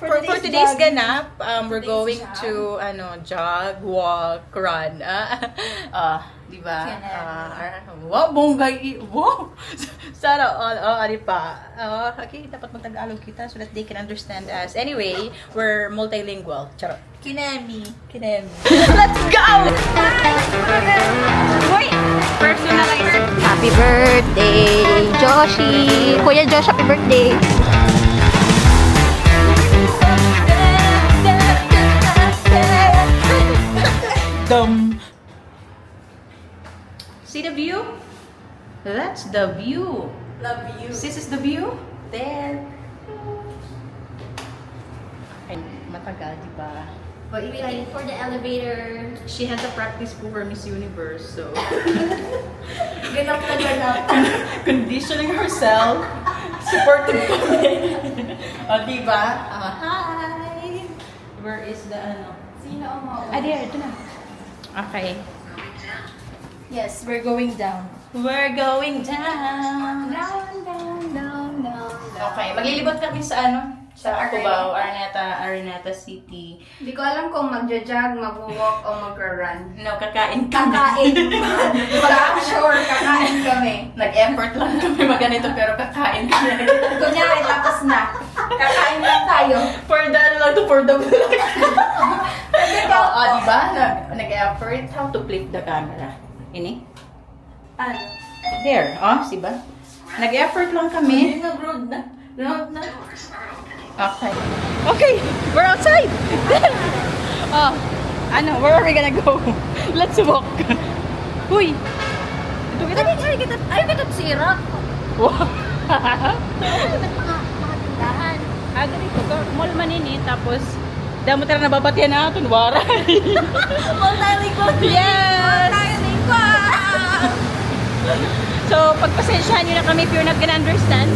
For today's ganap, we're going to jog, walk, run. Di ba? Wow, bonggay. Wow! Sana all, di pa. Okay, dapat mag-Tagalog kita so that they can understand us. Anyway, we're multilingual. Charot. Kinemi. Let's go! Uy! Personalized. Happy birthday, Joshi! Kuya Josh, happy birthday! Dum. See the view? That's the view. Love you. This is the view. There. Ay, matagal, di ba? But Waiting for the elevator. she has a practice po for Miss Universe, so Ganap na ganap. conditioning herself, supportive kami. O, di ba? Hi! Where is the Sino ang mga... there, ito na. Okay. Yes, we're going down. We're going down. Down. Okay, maglilibot kami sa sa Cubao, Araneta City. Hindi ko alam kung magja-jog, mag-walk, o mag-run. No, kakain kami. Kakain. Wala sure, kakain kami. Nag-effort lang kami maganito pero kakain kami. Kunyari, tapos na. Kakain lang tayo. For the vlog. Ikaw, Diba? Nag-effort. How to flip the camera? Ini? ano? There. Diba? Nag-effort lang kami. Hindi nag-road na. Road na. Okay. Okay, we're outside. Where are we gonna go? Let's walk. Huy. Ito kita. Ay, kita sira. Wow. Dahan. Dito to. Mall man ini. Tapos, damo tara nababatian na aton. Waray. Multilingual. Yes. Multilingual. So, pagpasensyahan nyo na kami if you're not gonna understand.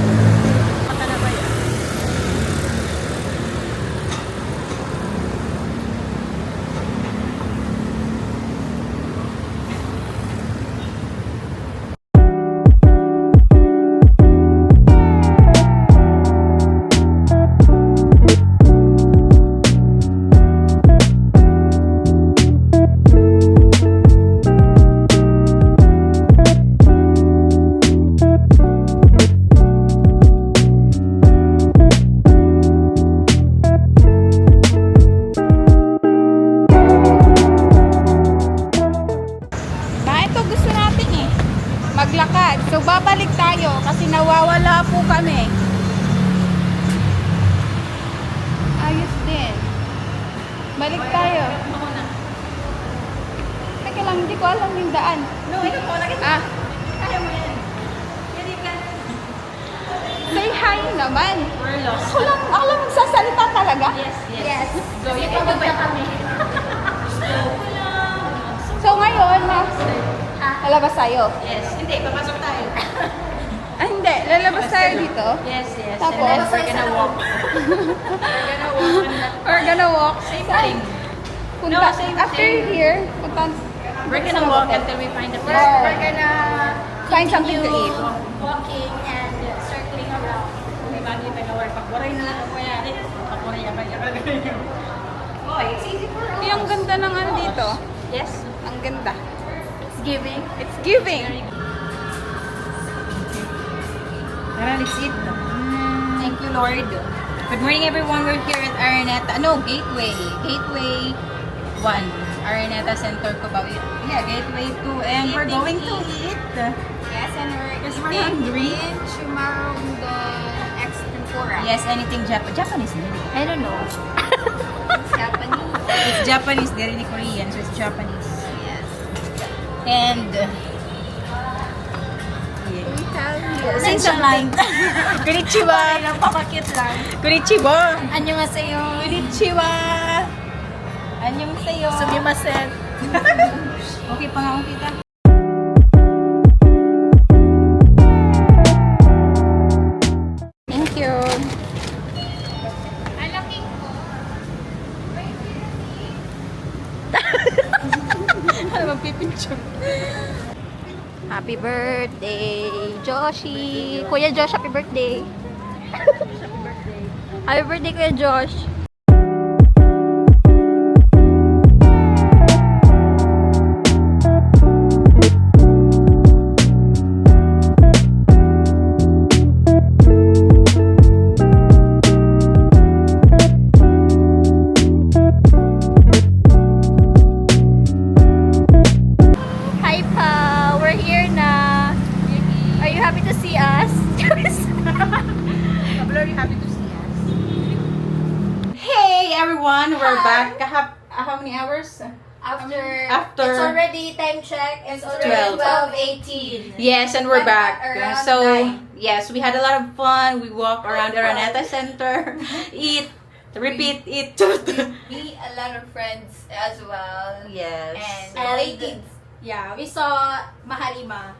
Maglakad. So, babalik tayo kasi nawawala po kami. Ayos din. Balik tayo. Teka lang, hindi ko alam yung daan. No, ito po. Kaya mo yan. Say hi naman. We're lost. Ako lang magsasalita talaga. Yes. So, Sige, pagod na kami. So, ngayon, lalabas tayo. Yes. Hindi, papasok tayo. Hindi. Lalabas tayo dito. Yes. Tapos? And then we're gonna walk. We're gonna walk. Same thing. Punta, No, same after thing. here, punta. We're gonna walk until we find the place. Or We're gonna find something to eat. walking and circling around. Pagwaray na lang ako yan. Pagwaray Oh, it's easy for us. Yung ganda ng ano dito. Yes. Ang ganda. It's giving. It's giving. Tara, let's eat. Thank you, Lord. Good morning, everyone. We're here at Araneta. No, Gateway. Gateway 1. Araneta Center, Cubao. Yeah, Gateway 2. And we're going to eat. Yes, and We're hungry. in Chumarundo Extempora. Yes, anything Japanese. Hindi. I don't know. Japanese. It's Japanese. They're in Korean, so it's Japanese. Yes. And... Say something. Konnichiwa. Napakakit lang. Konnichiwa. Annyeonghaseyo. Konnichiwa. Annyeonghaseyo. Sumimasen. Okay pa nga ako kita. Thank you. Ano magpipicture? Happy birthday, Joshi. Kuya Josh, happy birthday. Happy birthday, Kuya Josh. everyone, we're back. How many hours? After After- it's already time check. It's already 12. 12:18. Yes, and we're Went back. around So, 9. yes, we had a lot of fun. We walked around the Araneta Center, eat, repeat, eat. Meet a lot of friends as well. Yes. And Yeah, we saw Maharima.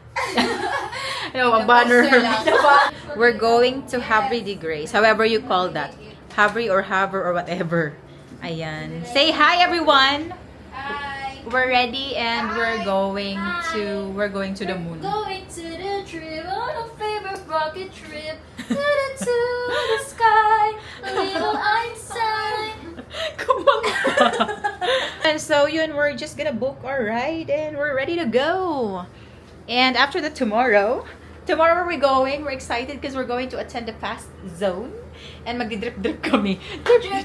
No, a banner. poster lang. We're going to Havre de Grace, however you call that. Havre or Havre or whatever. Ayan. Say hi, everyone. Hi. We're ready and we're going to the moon. Going to the trip on a favorite rocket trip to the sky. Little Einstein. Come on. And so yun, we're just gonna book our ride and we're ready to go. And after the tomorrow where we going? We're excited because we're going to attend the fast zone. And magdi-drip-drip kami. Drip,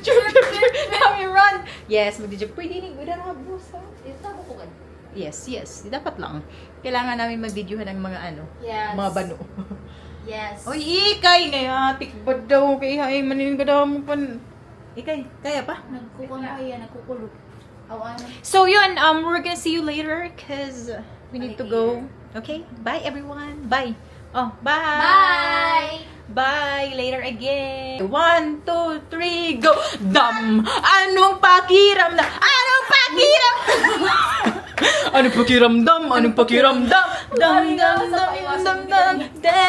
kami run. Yes, magdi-drip. Pwede ni, we don't have booze, ha? Yes. Dapat lang. Kailangan namin mag-videohan ng mga Yes. mga bano. Yes. Oy, ikay na ya. Tikbad daw. Kaya ay, manin ka daw mo pan. Ikay, kaya pa? Nagkukulo. Awan. So yun, we're gonna see you later because we need to go. Okay? Bye everyone. Bye. Oh, bye. Bye. Later again. 1, 2, 3, go. Dam. Anong pakiramdam? Anong pakiramdam? Anong pakiramdam? Anong pakiramdam? Dam dam dam dam dam. Da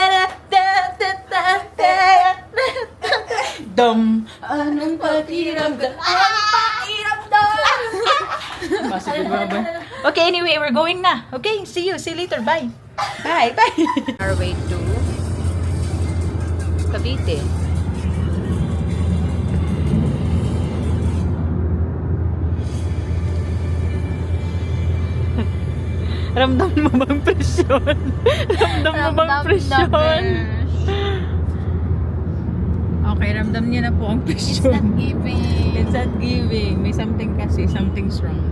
da da da da. Dam. Anong pakiramdam? Anong pakiramdam? Okay, anyway, we're going na. Okay, see you later. Bye. Bye. Our way to Cavite. Ramdam mo bang presyon? Ramdam mo bang presyon? Okay, ramdam niya na po ang presyon. It's not giving. May something kasi, something's wrong.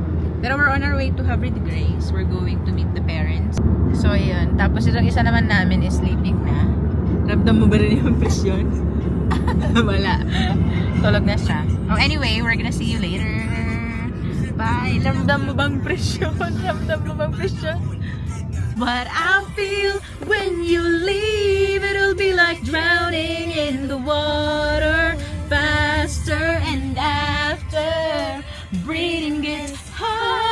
Pero we're on our way to Havre de Grace. We're going to meet the parents. So, ayun. Tapos itong isa naman namin is sleeping na. Ramdam mo ba rin yung presyon? Wala. Tulog na siya. Oh, anyway, we're gonna see you later. Bye. Ramdam mo bang presyon? Ramdam mo bang presyon? What I feel when you leave, it'll be like drowning in the water. Faster and after, breathing gets harder.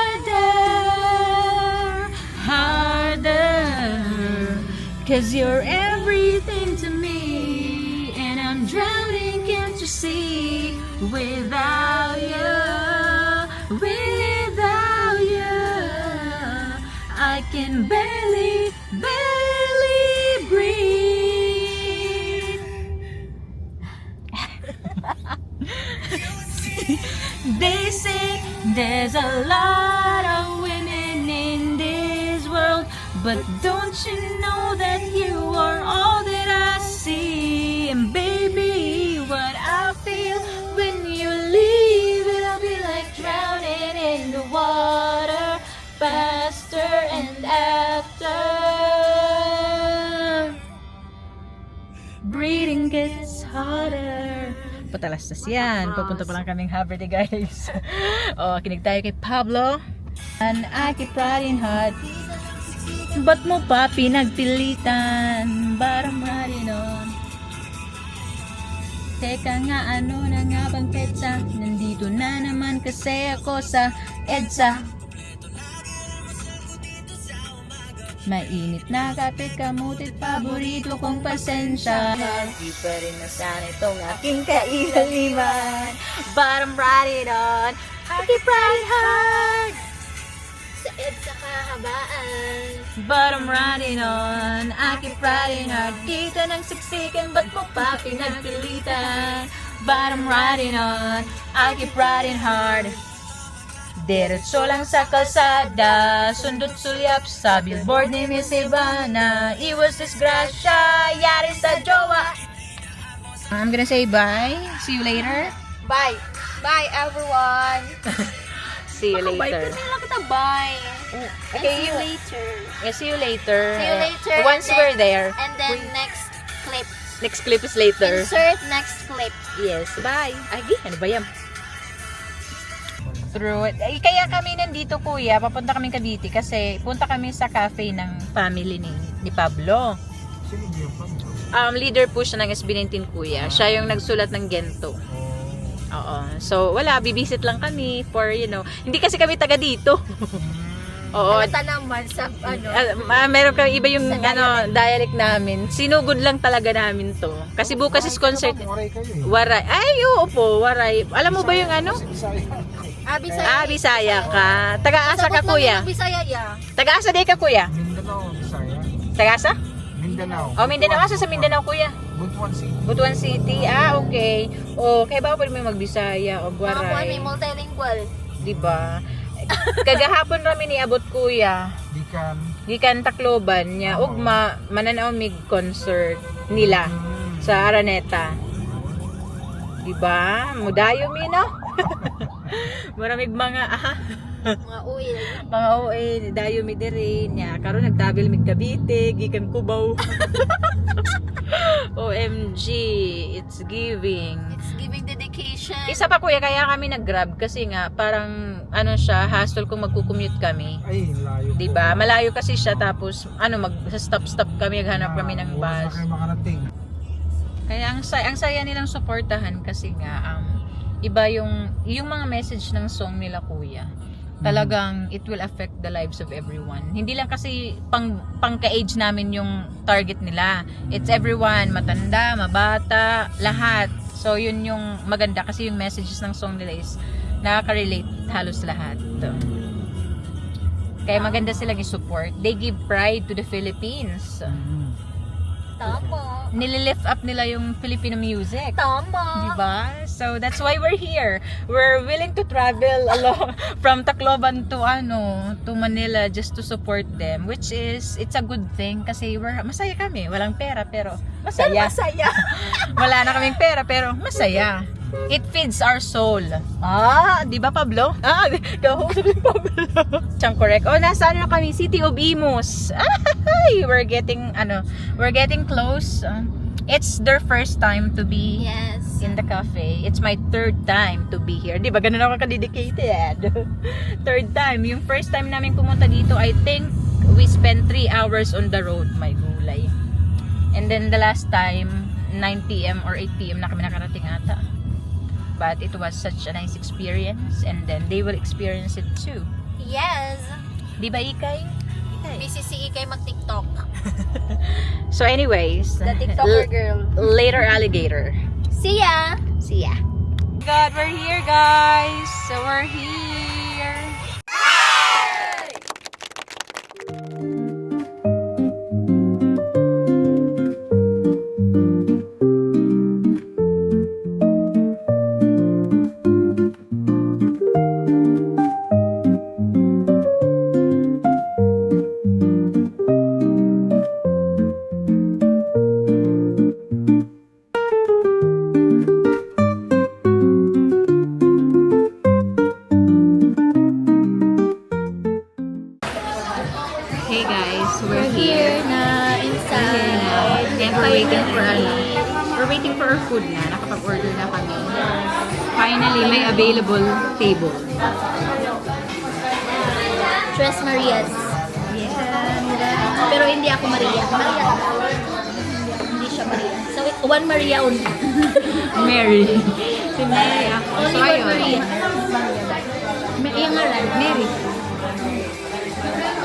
'Cause you're everything to me, and I'm drowning, can't you see? Without you, I can barely breathe. They say there's a lot of women in this world, but don't you know that you are all that I see? And baby, what I feel when you leave, it'll be like drowning in the water. Faster and after, breathing gets harder. Patalastas yan. Papunta pa lang kaming Havre de Grace. Oh, kinig tayo kay Pablo. And I keep riding hard. Ba't mo pa pinagpilitan? But I'm riding on. Teka nga, ano na nga bang petsa? Nandito na naman kasi ako sa EDSA. Mainit na kapit kamutit, paborito kong pasensya. Di pa rin nasan itong aking kailaliman. But I'm riding on, I keep riding hard. Sa EDSA kahabaan. But I'm riding on, I keep riding hard. Dito ng siksikan, ba't mo pa pinagpilitan? But I'm riding on, I keep riding hard. Diretso lang sa kalsada, sundot sulyap sa billboard ni Miss Ivana. Iwas disgrasya, yari sa jowa. I'm gonna say bye. See you later. Bye. Bye, everyone. See you Bye. later. Pwede lang kita bye. Okay, See you later. Yeah, see you later. See you later. Once And then- we're there. And then next clip. Next clip is later. Insert next clip. Yes, bye. Ay, ano ba yan? True. Kaya kami nandito kuya, papunta kami Cavite kasi punta kami sa cafe ng family ni Pablo. Sino ba yung Pablo? Leader po siya ng SB19 kuya. Siya yung nagsulat ng Gento. Oo. So, wala, bibisit lang kami for, hindi kasi kami taga dito. Oo. Alata naman sa Meron kami iba yung dialect namin. Sinugod lang talaga namin to. Kasi bukas is concert. Waray kayo eh. Waray. Ay, oo po, Waray. Alam mo ba yung Bisaya. Bisaya ka. Taga-asa ka kuya. Bisaya ya. Taga-asa di ka kuya. Mindanao, Bisaya. Taga-asa? Mindanao. Oh, Mindanao. Asa sa Mindanao kuya? Butuan City. Butuan City. Okay. Oh, kaya ba pwede may magbisaya o Mga kuan Waray? may multilingual. Diba? Kagahapon rami ni abot kuya. Gikan Tacloban niya. Ugma, mananaw mig concert nila sa Araneta. Diba? Mudayo mi no? Maraming mga Mga uwi. mga OA, dayo mi diri niya. Karon nagtabil mig Cavite, gikan Cubao. OMG, it's giving. It's giving dedication. Isa pa kuya, kaya kami nag-grab kasi nga parang hassle kung magko-commute kami. Ay, layo. 'Di ba? Malayo kasi siya tapos mag-stop kami, naghanap kami ng Wala bus. kayo makarating. Kaya ang saya nilang suportahan kasi nga iba yung mga message ng song nila kuya. Talagang it will affect the lives of everyone. Hindi lang kasi pang-ka-age namin yung target nila. It's everyone, matanda, mabata, lahat. So yun yung maganda kasi yung messages ng song nila is nakaka-relate halos lahat. Kaya maganda silang i-support. They give pride to the Philippines. Tama. Nililift up nila yung Filipino music. Tama. Diba? So that's why we're here. We're willing to travel along from Tacloban to Manila just to support them, which is it's a good thing kasi masaya kami. Walang pera pero masaya. Masaya. Wala na kaming pera pero masaya. It feeds our soul. Di ba Pablo? Kausap ni Pablo. Siyang correct. Nasa na kami? City of Imus. We're getting close. It's their first time to be in the cafe. It's my third time to be here. Di ba? Ganun ako ka-dedicated. Third time. Yung first time namin pumunta dito, I think we spent 3 hours on the road. My gulay. And then the last time, 9 p.m. or 8 p.m. na kami nakarating ata. But it was such a nice experience and then they will experience it too. Yes. Di ba Ikay? Busy si Ikay mag-TikTok. So anyways, The TikToker girl. later alligator. See ya. See ya. God, we're here guys. So we're here. Hey guys, we're here. na inside. And we're waiting for our food na. Nakapag-order na kami. Finally, may available table. Tres Marias. Pero hindi ako Maria. Maria. Hindi siya Maria. So, one Maria only. Mary. Si Mary ako. Only So, one ayun. Maria. Yung ngalan. Mary.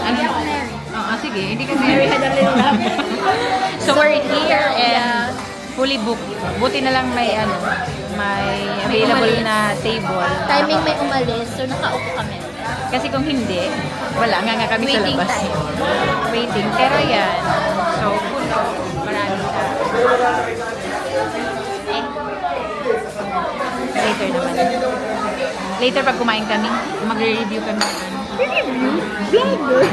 Ano? Mary. Sige. Hindi ka Mary. So, we're here and fully booked. Buti na lang may available na table. Timing may umalis, so nakaupo kami. Kasi kung hindi, wala nga kami sa Waiting labas. time. Waiting. Pero yan. So, puno. Marami na. Later naman. Later pag kumain kami, magre-review kami. Review? Vlogger?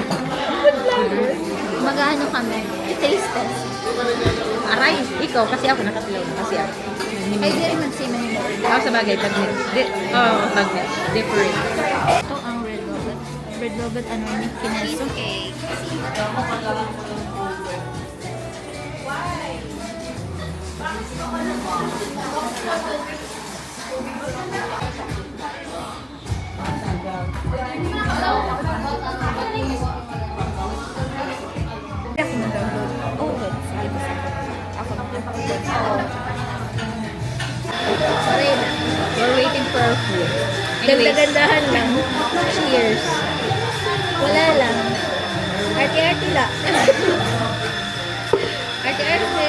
Mag-ano kami? Taste test. Aray, ikaw. Kasi ako nakatulog. Kasi ako. Ay, di rin magsiman mo. Sa bagay, pag different. Ito ang red velvet. Red velvet, ano yun? Kineso. Cheesecake. our food. Ganda-gandahan lang. Cheers. Wala lang. Arte-arte lang. Arte-arte.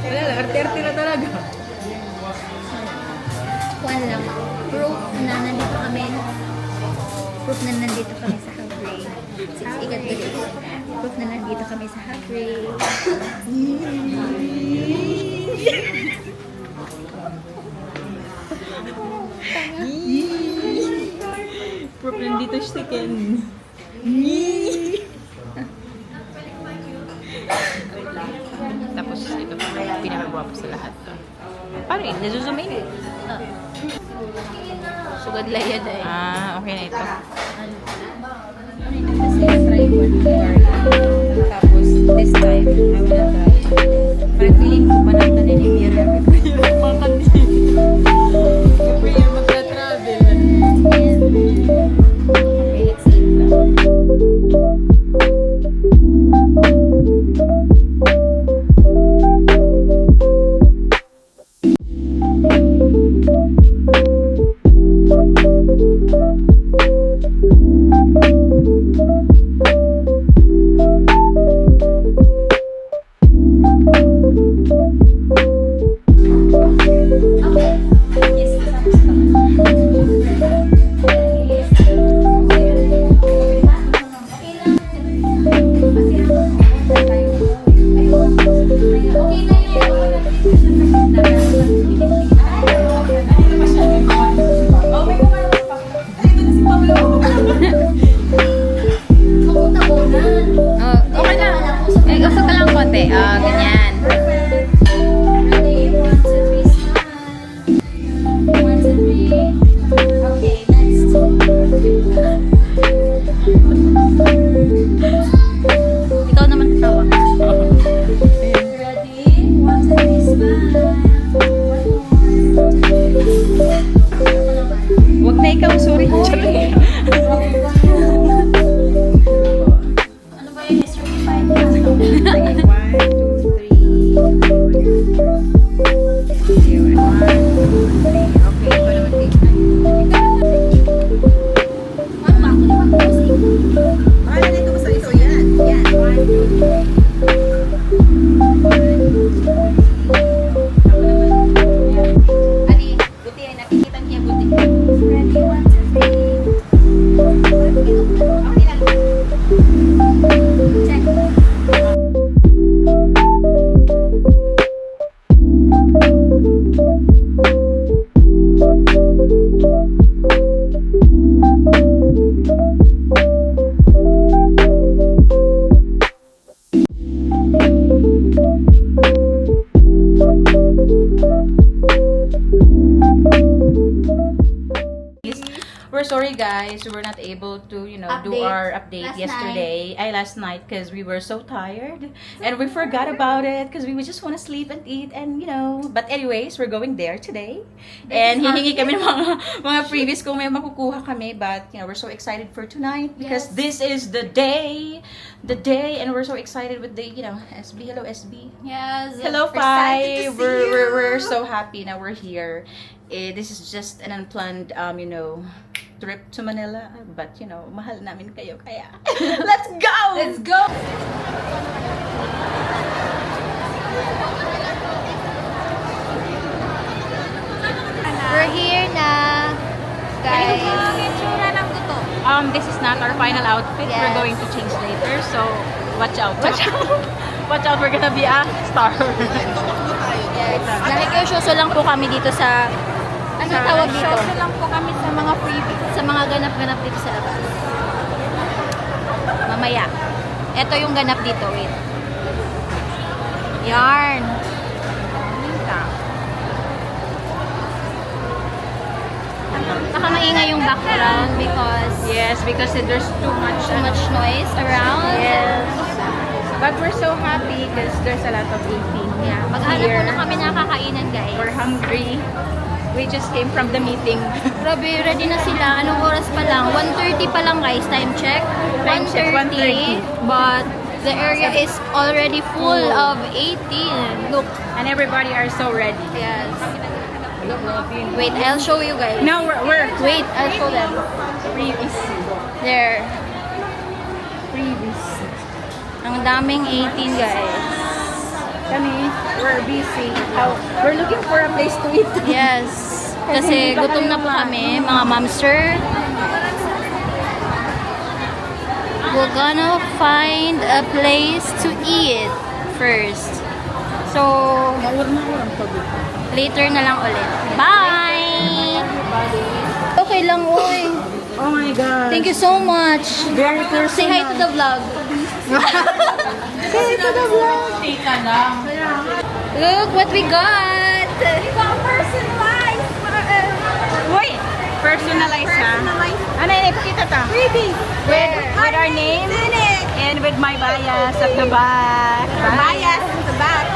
Wala lang, arte-arte na talaga. One lang. Proof na nandito kami. Proof na nandito kami sa Havre. 6 ikat ko din. Proof na nandito kami sa Havre. Proof nandito si Ken. Tapos ito pa, pinakagwapo sa lahat. Paano yun? Nazozoom in? Sugad layad ay. Ah, okay na ito. Kasi try one more. Tapos, this time, I wanna try. Parang feeling ko pa nang tanin ni Mira. Kaya magka-travel. Okay, let's eat. Okay na. Eh, usap ka lang konti. Ah, ganyan. Okay, next. Ikaw naman tawag. Ready? 1, 2, 3, smile. Wag na ikaw, sorry. Ano ba yun? Is certified na? Sige, 1, 2, 3. 1, 2, 3. Okay, ito naman dito. Ah, dito mo sa ito. Yan. Yan. 1, 2, 3. Ali, buti ay nakikita niya buti. Ready? 1, 2, 3. Okay lang. Check. We're sorry guys, we were not able to, do Update. our update last night because we were so tired and we forgot about it because we would just want to sleep and eat and but anyways, we're going there today and hihingi kami ng mga previous kung may makukuha kami but we're so excited for tonight because Yes. this is the day and we're so excited with the SB. Hello SB. Yes. Hello, We're excited to Pai. see We're you. so happy now we're here. This is just an unplanned, trip to Manila. But, mahal namin kayo. Kaya, let's go! Let's go! We're here na, guys. This is not our final outfit. Yes. We're going to change later. So, watch out. Watch out. Watch out. We're gonna be a star. Yes. Nakikisyoso lang po kami dito sa, ano tawag dito? Show lang po kami sa mga freebies. Sa mga ganap-ganap dito sa labas. Mamaya. Ito yung ganap dito. Wait. Yarn. Saka maingay yung background because Yes, because there's too much noise around. Yes. But we're so happy because there's a lot of eating. Yeah. Mag-hanap here. muna kami nakakainan, guys. We're hungry. We just came from the meeting. Grabe, ready na sila. Anong oras pa lang? 1:30 pa lang, guys. Time check. Time check, 1:30. But The area is already full of 18. Look. And everybody are so ready. Yes. Wait, I'll show you guys. Now we're Wait, I'll show them. There. Ang daming 18, guys. we're busy. We're looking for a place to eat. Yes. Kasi gutom na po kami, mga momster. We're gonna find a place to eat first. So, later na lang ulit. Bye! Okay lang, oy. Oh my God. Thank you so much. Very personal. Say hi to the vlog. Say hi to the vlog. Tita lang. Look what we got. We got personalized. Wait. Personalize ha? Ano yun? Ipakita ta. Freebies. With our name. And with my bias at the back. Bias in the back.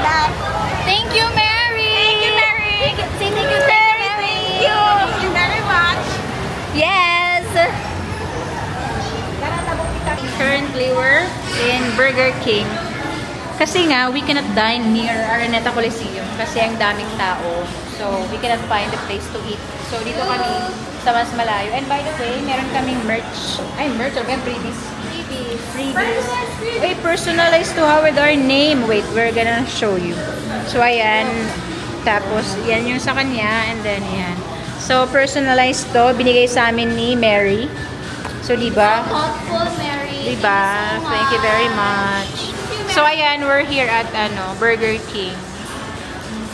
Thank you, Mary. Thank you, Mary. Say thank you, Mary. Thank you very much. Yes. Currently, we're in Burger King. Kasi nga, we cannot dine near Araneta Coliseum kasi ang daming tao. So, we cannot find a place to eat. So, dito kami sa mas malayo. And by the way, meron kaming merch. Ay, merch. Or may freebies. Freebies. Wait, personalized to how with our name. Wait, we're gonna show you. So, ayan. Tapos, yan yung sa kanya. And then, yan. So, personalized to. Binigay sa amin ni Mary. So, diba? Thoughtful, Mary. Diba? Thank you very much. So, ayan, we're here at Burger King.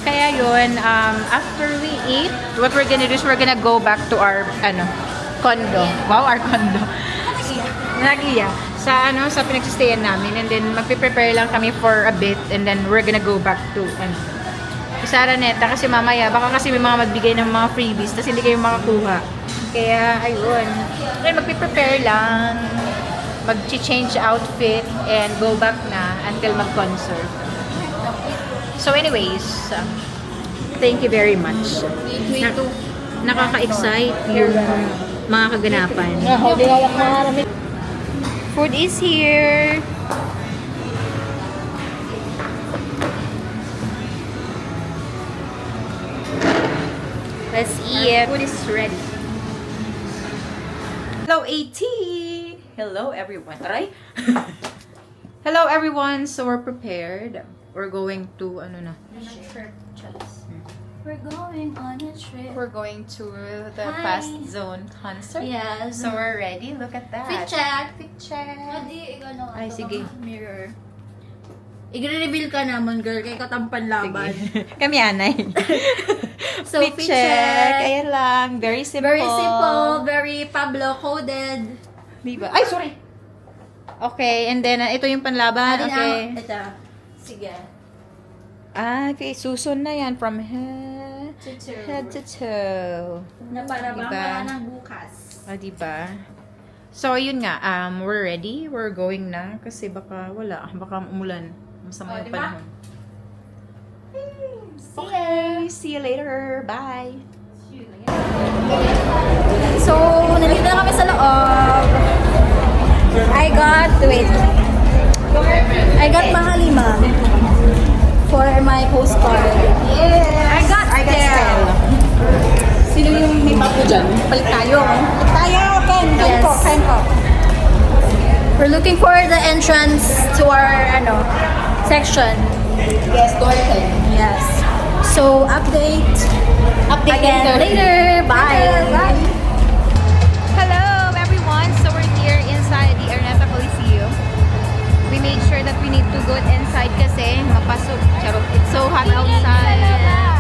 Kaya yun, after we eat, what we're gonna do is we're gonna go back to our, condo. Wow, our condo. Nagiya. Sa pinagsistayan namin. And then, magpe-prepare lang kami for a bit. And then, we're gonna go back to, sa Araneta. Kasi mamaya, baka kasi may mga magbigay ng mga freebies, tapos hindi kayo makakuha. Kaya, ayun. Then, magpe-prepare lang. Mag-change outfit and go back na until mag-concert. So anyways, thank you very much. Nakaka-excite yung mga kaganapan. Food is here. Let's eat. Food is ready. Hello, AT! Hello, everyone. Taray! Hello, everyone. So, we're prepared. We're going to, We're going on a trip. We're going to the Hi. Fast Zone concert. Yes. So, we're ready. Look at that. Fit check. Fit check. Adi, Ay, sige. Mirror. I-reveal ka naman, girl, kay katampan laban. Kami, anay. So, fit check. Ayan lang. Very simple. Very simple, very Pablo coded. Diba? Ay, sorry. Okay, and then, ito yung panlaban. Okay. Ito. Sige. Okay, susun na yan from head to toe. Na para bang Diba? wala ng bukas. Diba? So, yun nga. We're ready. We're going na. Kasi baka wala. Baka umulan. Masama yung Diba? panahon. Okay. See you later. Bye. So, nalito na kami sa loob. I got Mahalima for my postcard. I got Stella. Sino yung may bago dyan? Palit tayo. Yes. We're looking for the entrance to our section. Yes, door 10. Yes. So, update again later. Bye. Hello, everyone. So, we're here inside the Araneta Coliseum. We made sure that we need to go inside kasi mapasok. Charot. It's so hot outside.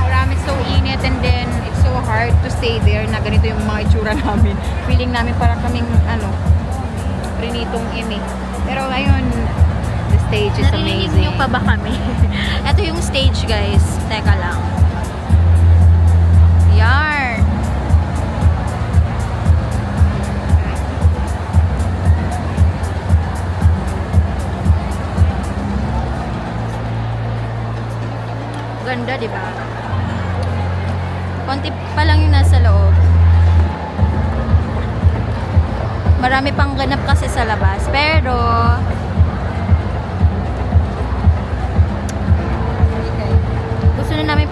Marami, so init, and then it's so hard to stay there na ganito yung mga itsura namin. Feeling namin parang kaming, prinitong imi. Pero ngayon, the stage is Narinig amazing. niyo pa ba kami? Ito yung stage, guys. Teka lang. Yarn. Ganda, di ba? Konti pa lang yung nasa loob. Marami pang ganap kasi sa labas. Pero,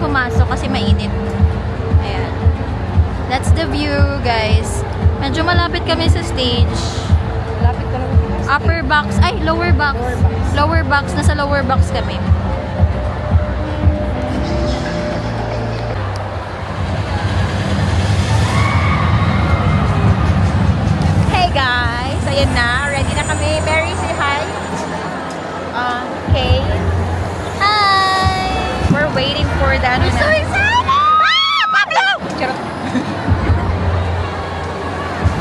pumasok kasi mainit. Ayan. That's the view, guys. Medyo malapit kami sa stage. Lapit ka lang. Upper box. Ay, lower box. Lower box. Nasa lower box kami. Hey guys! Ayan na. Ready na kami. Mary, say hi. Okay. Hi! We're waiting for the ano na. So excited! Ah! Pablo! Charot.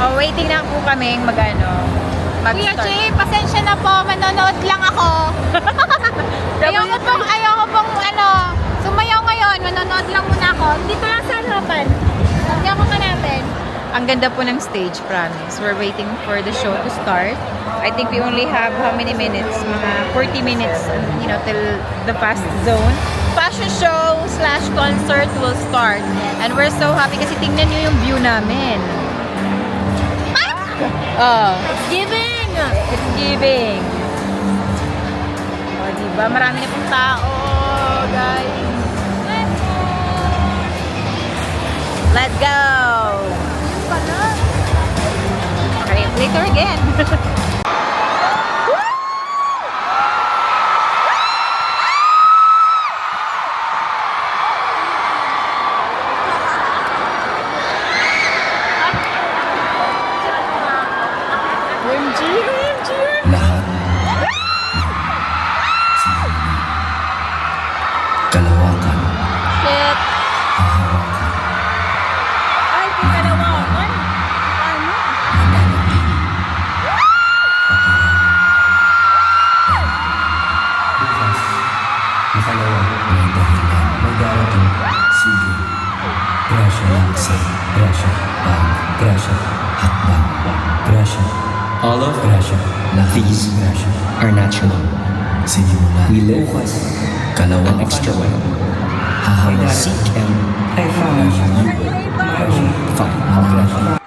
Oh, waiting na po kami mag-ano. Kuya Jay, pasensya na po, manonood lang ako. ayoko pong sumayaw ngayon, manonood lang muna ako. Dito lang sa harapan. Lagyan ko ka natin. Ang ganda po ng stage, promise. We're waiting for the show to start. I think we only have how many minutes? Mga 40 minutes, till the fast zone. Fashion show / concert will start. And we're so happy kasi tingnan nyo yung view namin. It's giving! It's giving. O, diba? Marami na pong tao, guys. Let's go! Okay, later again. Kalawakan, Shit. Ay, kikalawakan. Ano? bukas, makalawa, may dahilan, may darating, sige. Grasya laksa, grasya, grasya, hakbang, grasya. All of grasya, these grasya are natural. Sinimulan, we live, bukas, kalawang extra well. Hahawa, seek and I found you. Fine, grasya.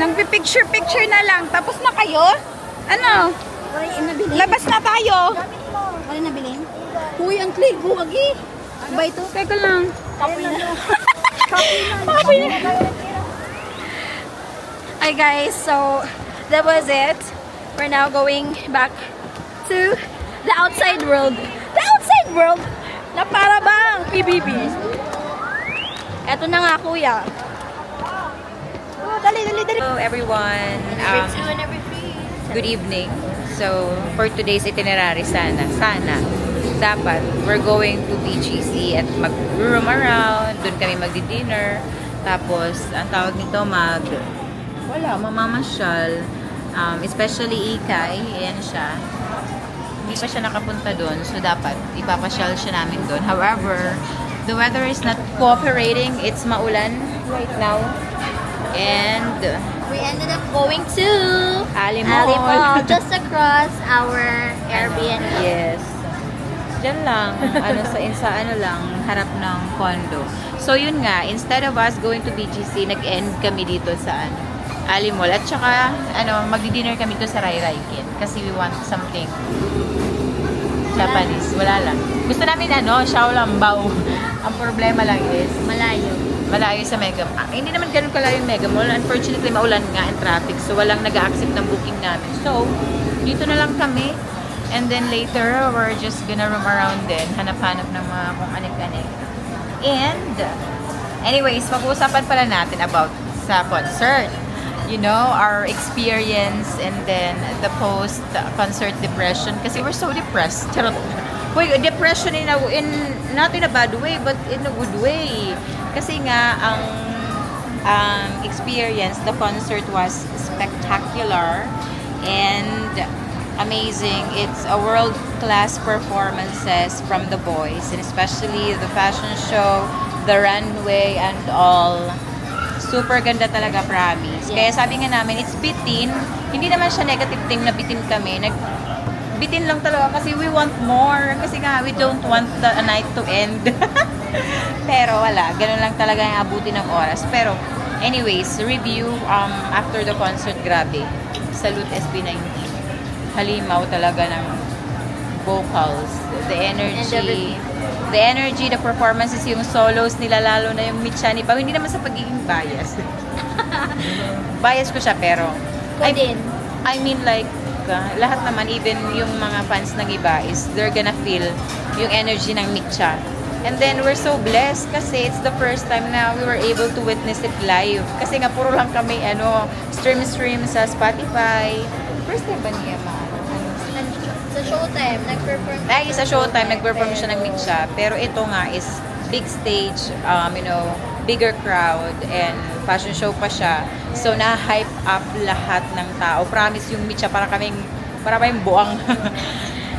Nagpipicture-picture na lang. Tapos na kayo? Ano? Labas na tayo. Ano nabilin? Uy, ang clean. Buwagi. Ba ito? Teka lang. Copy na. Hi guys, so that was it. We're now going back to the outside world. The outside world na para bang PBB. Eto na nga kuya. Oh, dali. Hello everyone. Good evening. So, for today's itinerary sana dapat we're going to BGC at mag-room around, doon kami magdi-dinner. Tapos, ang tawag nito mamamasyal. Especially Ikay, ayan siya. Hindi pa siya nakapunta doon, so dapat ipapasyal siya namin doon. However, the weather is not cooperating. It's maulan right now. And We ended up going to Ali Ali Mall. Mall, just across our Airbnb. Yes. Diyan lang, harap ng condo. So yun nga, instead of us going to BGC, nag-end kami dito sa Ali Mall. At saka, magdi-dinner kami dito sa Rai Kin kasi we want something Japanese. Wala lang. Gusto namin Xiaolambao. Ang problema lang is malayo sa Mega Mall. Hindi naman ganun kalayo yung Mega Mall. Unfortunately, maulan nga and traffic. So, walang nag-accept ng booking namin. So, dito na lang kami. And then later, we're just gonna roam around din. Hanap-hanap ng mga kung anik-anik. And, anyways, mag-uusapan pala natin about sa concert. You know, our experience and then the post-concert depression. Kasi we're so depressed. Charot. Wait, depression not in a bad way, but in a good way. Kasi nga, ang experience, the concert was spectacular and amazing. It's a world-class performances from the boys, and especially the fashion show, the runway, and all. Super ganda talaga, promise. Kaya sabi nga namin, it's bitin. Hindi naman siya negative thing na bitin kami. Bitin lang talaga kasi we want more. Kasi nga, we don't want the night to end. Pero wala, ganun lang talaga yung abuti ng oras. Pero anyways, review after the concert, grabe. Salute SB19. Halimaw talaga ng vocals, the energy, the performances, yung solos nila, lalo na yung Micha ni Pao. Hindi naman sa pagiging bias. Bias ko siya, pero I mean like lahat naman, even yung mga fans ng iba is they're gonna feel yung energy ng Micha. And then we're so blessed kasi it's the first time na we were able to witness it live. Kasi nga puro lang kami stream sa Spotify. First time ba niya Sa Showtime, sa Showtime nag-perform siya ng Micha. Pero ito nga is big stage, bigger crowd, and fashion show pa siya. So, na-hype up lahat ng tao. Promise yung Micha, para kaming buang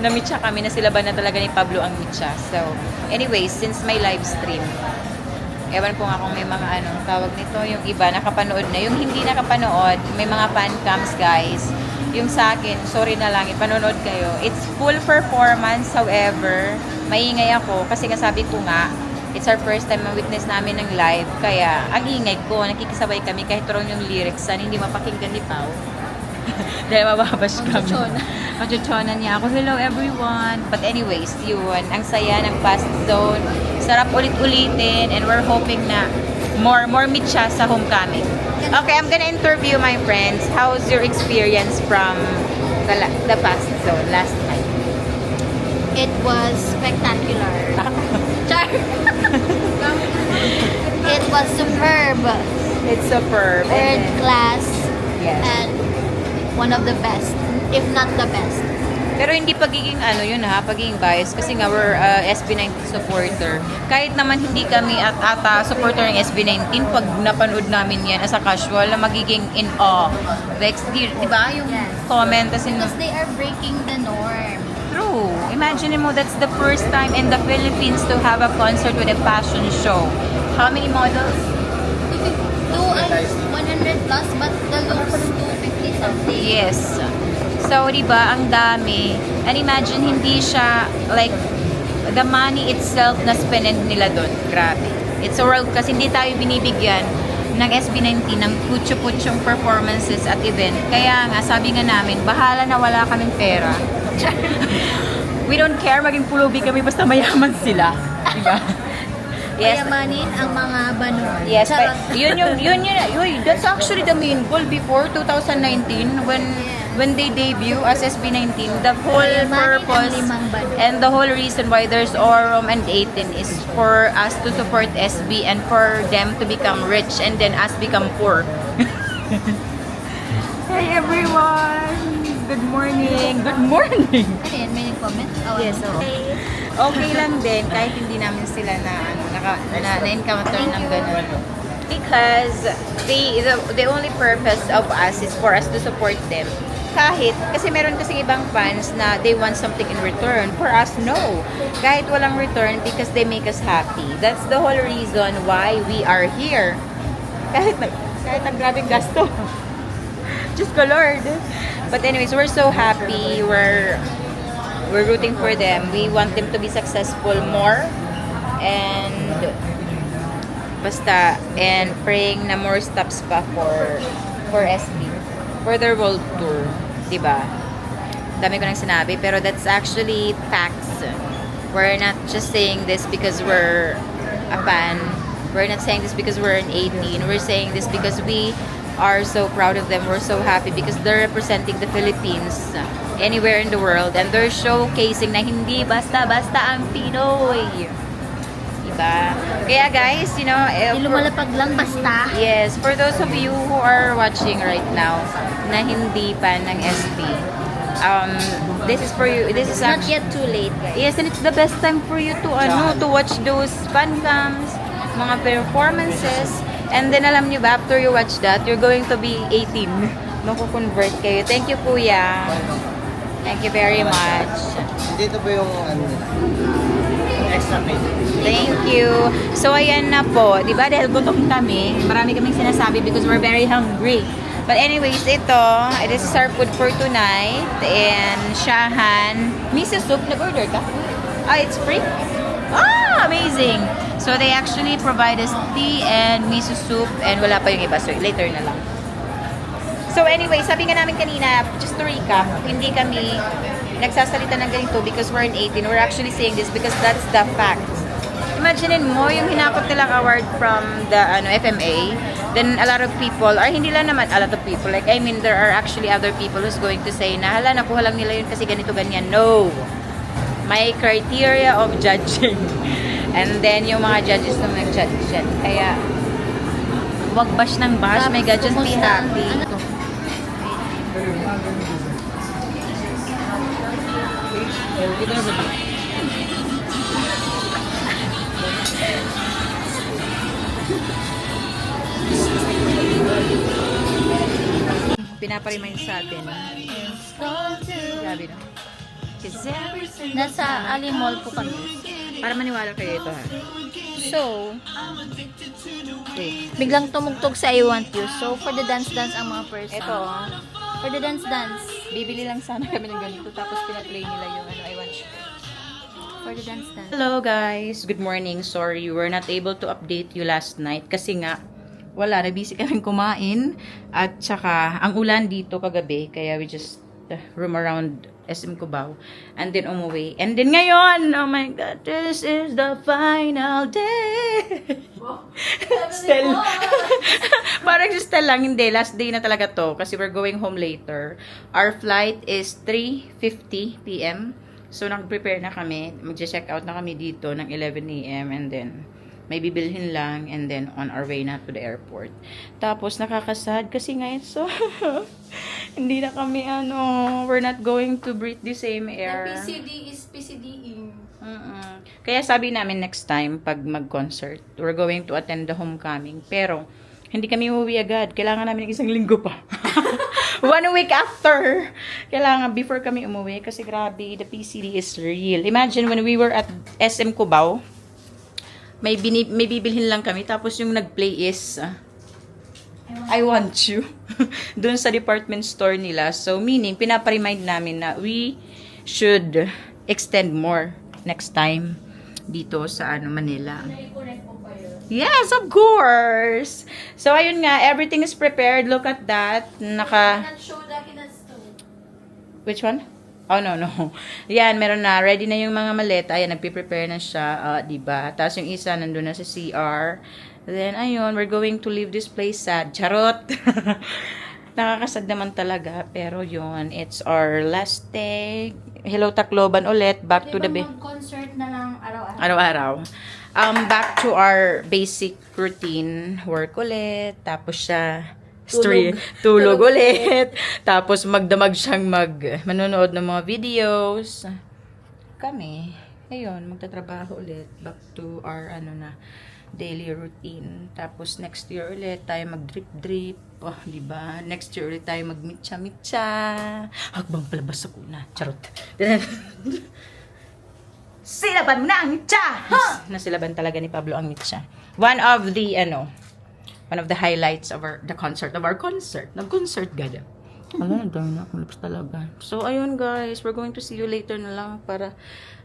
na Micha kami, na sila ba na talaga ni Pablo ang Micha. So, anyways, since may live stream, ewan ko nga kung may mga tawag nito, yung iba nakapanood na. Yung hindi nakapanood, may mga fan cams, guys. Yung sa akin, sorry na lang, ipanonood kayo. It's full performance, however, maingay ako kasi nga sabi ko nga, it's our first time ma-witness namin ng live. Kaya, ang ingay ko, nakikisabay kami kahit turong yung lyrics na hindi mapakinggan ni Pao. Dahil mababash kami. Machuchonan niya ako. Hello everyone. But anyways, yun. Ang saya ng Fast Zone. Sarap ulit-ulitin. And we're hoping na more meet siya sa homecoming. Okay, I'm gonna interview my friends. How's your experience from the Fast Zone last night? It was spectacular. It was superb. It's superb. Third class. Yes. And one of the best, if not the best. Pero hindi pagiging pagiging bias kasi nga we're SB19 supporter. Kahit naman hindi kami at supporter ng SB19, pag napanood namin yan as a casual, magiging in awe. Diba? Yung comment kasi Because they are breaking the norm. true. Imagine mo, that's the first time in the Philippines to have a concert with a fashion show. How many models? 100 plus, but the looks 250 something. Yes. So, diba, ang dami. And imagine, hindi siya, like, the money itself na spend nila doon. Grabe. It's a world, kasi hindi tayo binibigyan ng SB19 ng kutyo-kutyong performances at event. Kaya nga, sabi nga namin, bahala na wala kaming pera. We don't care, maging pulubi kami basta mayaman sila. Diba? Yes. Payamanin ang mga bano. Yes, Charot. that's actually the main goal before 2019 when they debut as SB19. The whole Payamanin ang purpose limang bano. and the whole reason why there's Aurum and 18 is for us to support SB and for them to become rich and then us become poor. Hey everyone! Good morning! Good morning! Ano yan? May comment? Oh, Yes, oo. Okay lang din kahit hindi namin sila na-encounter ng ganun. Because the only purpose of us is for us to support them. Kasi meron kasi ibang fans na they want something in return. For us, no. Kahit walang return because they make us happy. That's the whole reason why we are here. Kahit ang grabing gasto. Just ko, Lord. But anyways, we're so happy. We're rooting for them. We want them to be successful more. And praying na more stops pa for SB. For their world tour. Diba? Dami ko nang sinabi. Pero that's actually facts. We're not just saying this because we're a fan. We're not saying this because we're an 18. We're saying this because we are so proud of them. We're so happy because they're representing the Philippines anywhere in the world and they're showcasing na hindi basta-basta ang Pinoy. Diba? Kaya guys, Lumalapag lang basta. yes, for those of you who are watching right now na hindi pa ng SB, this is for you. This is It's not yet too late, guys. yes, and it's the best time for you to watch those fan cams, mga performances. And then alam niyo ba, after you watch that, you're going to be 18. Maku-convert kayo. Thank you, Kuya. Thank you very much. Dito ba yung extra pay? Thank you. So, ayan na po. Diba? Dahil gutom kami, marami kaming sinasabi because we're very hungry. But anyways, this is our food for tonight. And Shahan. Miso soup, nag-order ka? It's free? Amazing! So, they actually provide us tea and miso soup and wala pa yung iba. So, later na lang. So, anyway, sabi nga namin kanina, just to recap, hindi kami nagsasalita ng ganito because we're in 18. We're actually saying this because that's the fact. Imagine mo, yung hinakot nilang award from the FMA, then a lot of people, or hindi lang naman a lot of people, like, I mean, there are actually other people who's going to say na, hala, nakuha lang nila yun kasi ganito, ganyan. No! May criteria of judging. And then, yung mga judges na nag-judge yan. Kaya, wag bash ng bash. My God, just be happy. Ano to? Pinaparimain sa atin. Grabe, no? Nasa Ali Mall po kami. Para maniwala kayo ito, ha? So, Wait. biglang tumugtog sa I Want You. So, for the dance-dance ang mga person. Ito, For the dance-dance. bibili lang sana kami ng ganito. Tapos pinaplay nila yung I Want You. For the dance-dance. Hello guys! Good morning. Sorry, we were not able to update you last night kasi nga wala, na-busy kaming kumain at saka ang ulan dito kagabi kaya we just roam around SM Cubao and then umuwi. And then ngayon, oh my God, this is the final day! Still. Parang still lang, hindi. Last day na talaga to kasi we're going home later. Our flight is 3:50 p.m. So, nag-prepare na kami. Mag-check out na kami dito ng 11 a.m. and then may bibilhin lang and then on our way na to the airport. Tapos, nakakasad kasi nga so hindi na kami, we're not going to breathe the same air. The PCD is PCDing. Kaya sabi namin next time, pag mag-concert, we're going to attend the homecoming. Pero, hindi kami uuwi agad. Kailangan namin ng 1 linggo pa. 1 week after. Kailangan before kami umuwi. Kasi grabe, the PCD is real. Imagine when we were at SM Cubao, may bibilhin lang kami. Tapos yung nag-play is I Want You. Doon sa department store nila. So, meaning, pinaparind namin na we should extend more next time. dito sa Manila. Yes, of course! So, ayun nga, everything is prepared. Look at that. Which one? Oh, no. Yan, meron na. Ready na yung mga maleta. Ayan, nagpe-prepare na siya. Diba? Tapos yung isa, nandun na sa CR. Then, ayun, we're going to leave this place sad. Charot! Nakakasad naman talaga. Pero yun, it's our last day. Hello, Tacloban ulit. Back to the... Mag-concert na lang araw-araw? Araw-araw. Back to our basic routine. Work ulit. Tapos siya... Tulog ulit. Tapos magdamag siyang manonood ng mga videos. Kami, ayun, magtatrabaho ulit. Back to our daily routine. Tapos next year ulit tayo mag-drip-drip. Oh, diba? Next year ulit tayo mag-mitsa-mitsa. Hakbang palabas ako na. Charot. Silaban mo na ang mitsa! Nasilaban talaga ni Pablo ang mitsa. One of the highlights of the concert. Nag-concert gada. Ang dami na akong lips talaga. So, ayun guys, we're going to see you later na lang para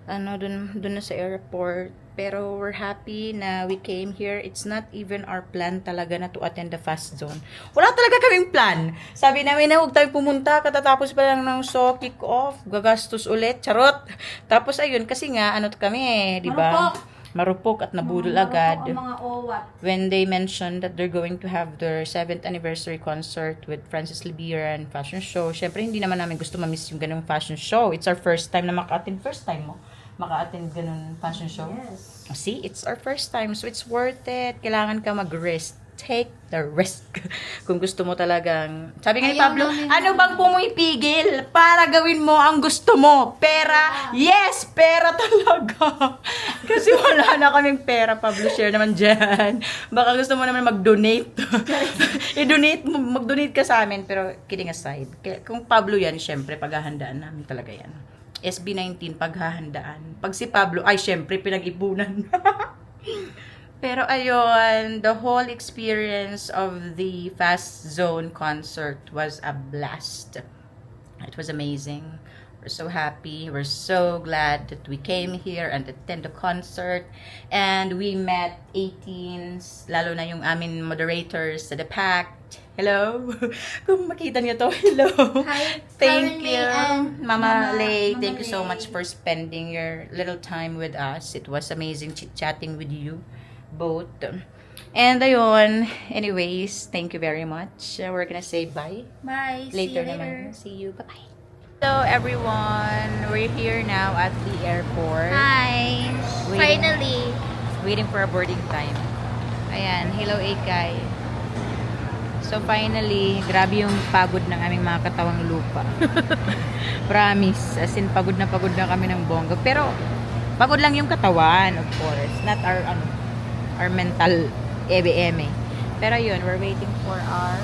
dun na sa airport. Pero we're happy na we came here. It's not even our plan talaga na to attend the fast zone. Wala talaga kaming plan. Sabi namin na huwag tayong pumunta, katatapos pa lang ng kick off, gagastos ulit, charot. Tapos ayun, kasi nga, kami di ba? Marupok at nabudol agad when they mentioned that they're going to have their 7th anniversary concert with Francis Libira and fashion show. Syempre, hindi naman namin gusto ma-miss yung ganung fashion show. It's our first time na maka-attend. First time mo maka-attend ganun fashion show? Yes. See, it's our first time. So, it's worth it. Kailangan ka mag-risk. Take the risk. Kung gusto mo talagang... Sabi nga ni Pablo, ano bang pumipigil para gawin mo ang gusto mo? Pera? Yes, pera talaga. Kasi wala na kaming pera, Pablo. Share naman dyan. Baka gusto mo naman mag-donate. Mag-donate ka sa amin. Pero kidding aside, kung Pablo yan, syempre, paghahandaan namin talaga yan. SB19, paghahandaan. Pag si Pablo, ay syempre, pinag-ipunan. Pero ayun, the whole experience of the Fast Zone concert was a blast. It was amazing. We're so happy. We're so glad that we came here and attend the concert. And we met 18s, lalo na yung amin moderators sa The Pact. Hello? Kung makita niyo to, hello. Hi, Thank Karen you. May and Mama Lay, Mama thank you so Lay. much for spending your little time with us. It was amazing chit-chatting with you both. And ayun, anyways, thank you very much. We're gonna say bye. Bye. Later See you naman. later. See you. Bye-bye. Hello everyone. We're here now at the airport. Hi. Waiting. Finally. Waiting for a boarding time. Ayan, hello Ekay. So finally, grabe yung pagod ng aming mga katawang lupa. Promise. As in, pagod na kami ng bongga. Pero, pagod lang yung katawan, of course. Not our mental eme. Pero yun, we're waiting for our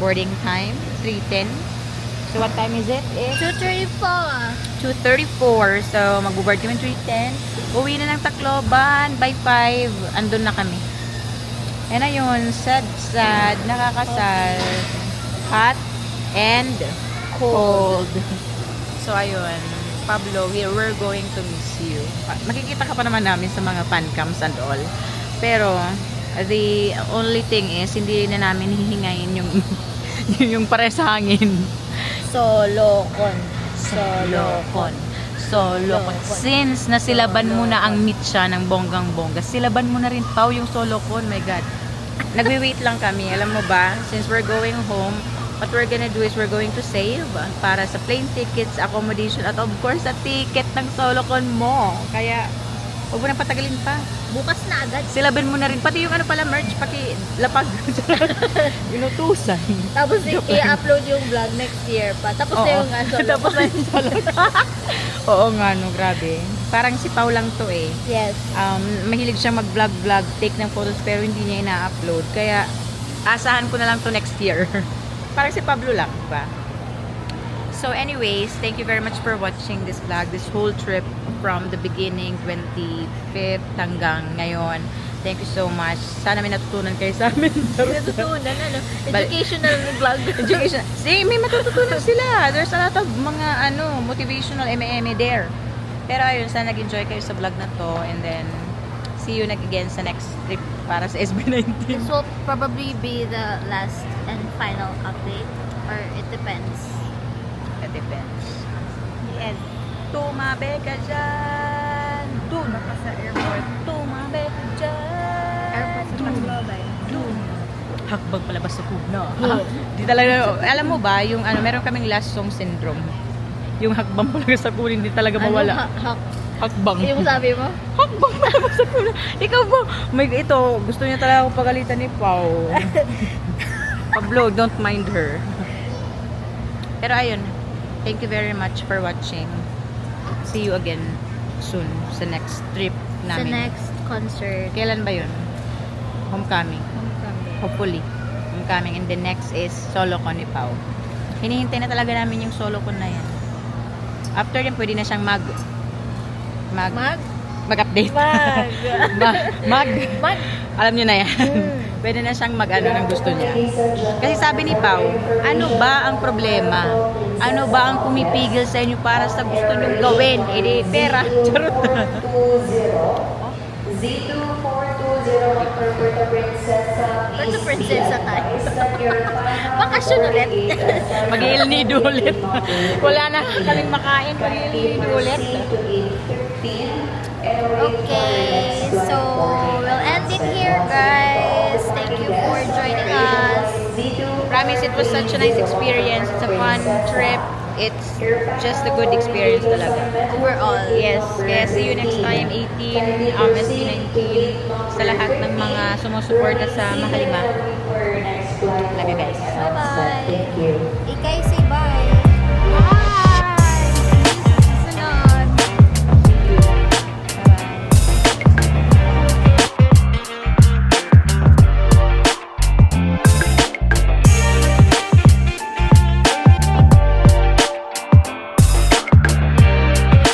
boarding time, 3:10. So, what time is it? It's 2:34. 2:34. So, mag-board kami 3:10. Uwi na ng Tacloban by 5. Andun na kami. And ayun, sad, nakakasal, hot, and cold. So, ayun, Pablo, we're going to miss you. Makikita ka pa naman namin sa mga fan cams and all. Pero, the only thing is, hindi na namin hihingayin yung pare sa hangin. Solokon. Since nasilaban mo na ang mitsa ng bonggang-bongga, silaban mo na rin pao yung solokon. My God. Nagwi-wait lang kami. Alam mo ba, since we're going home, what we're gonna do is we're going to save para sa plane tickets, accommodation, at of course, sa ticket ng solokon mo. Kaya, huwag mo na patagalin pa. Bukas na agad. Silaban mo na rin. Pati yung merch, lapag. Inutusan. Tapos i-upload yung vlog next year pa. Tapos na yung Tapos na yung solokon. Oo nga, no, grabe. Parang si Pau lang to eh. Yes. Mahilig siyang mag-vlog, take ng photos, pero hindi niya ina-upload. Kaya, asahan ko na lang to next year. Parang si Pablo lang, diba? So anyways, thank you very much for watching this vlog, this whole trip from the beginning, 25th hanggang ngayon. Thank you so much. Sana may natutunan kayo sa amin. Natutunan, educational vlog. See, may matututunan sila. There's a lot of mga motivational eme there. Pero ayun, sana nag-enjoy kayo sa vlog na to. And then, see you again sa next trip para sa SB19. This will probably be the last and final update, or it depends. It depends. Yes. Tumabe ka dyan. Doon ka sa airport. Tumabe ka dyan. Airport sa Tacloban. Doon. Hakbang palabas sa Pugno. Di talaga, alam mo ba, yung ano, meron kaming last song syndrome. Yung hakbang palabas sa Pugno, hindi talaga mawala. Hakbang. Yung sabi mo? Hakbang palabas sa Pugno. Ikaw ba? May, ito, gusto niya talaga akong pagalitan ni Pao. Pablo, don't mind her. Pero ayun, thank you very much for watching. See you again soon sa next trip Sa namin. next concert. Kailan ba yun? Homecoming. Hopefully. Homecoming. And the next is solo con ni Pao. Hinihintay na talaga namin yung solo con na yan. After yan, pwede na siyang mag-update. Mag. Alam niyo na yan. Pwede na siyang mag-ano ng gusto niya. Kasi sabi ni Pao, ano ba ang problema? Ano ba ang pumipigil sa inyo para sa gusto niyong gawin? Eh, di, pera. Charot. Puerto Princesa tayo. Bakasyon ulit. Mag-Il Nido ulit. Wala na kaming makain. Mag-Il Nido ulit. Okay, so we'll end it here, guys. Thank you for joining us. Promise, it was such a nice experience. It's a fun trip. It's just a good experience talaga. Overall. Yes, kaya see you next time, 18, SB19, sa lahat ng mga sumusuporta sa Mahalima. Love you guys. Bye-bye. Ikay,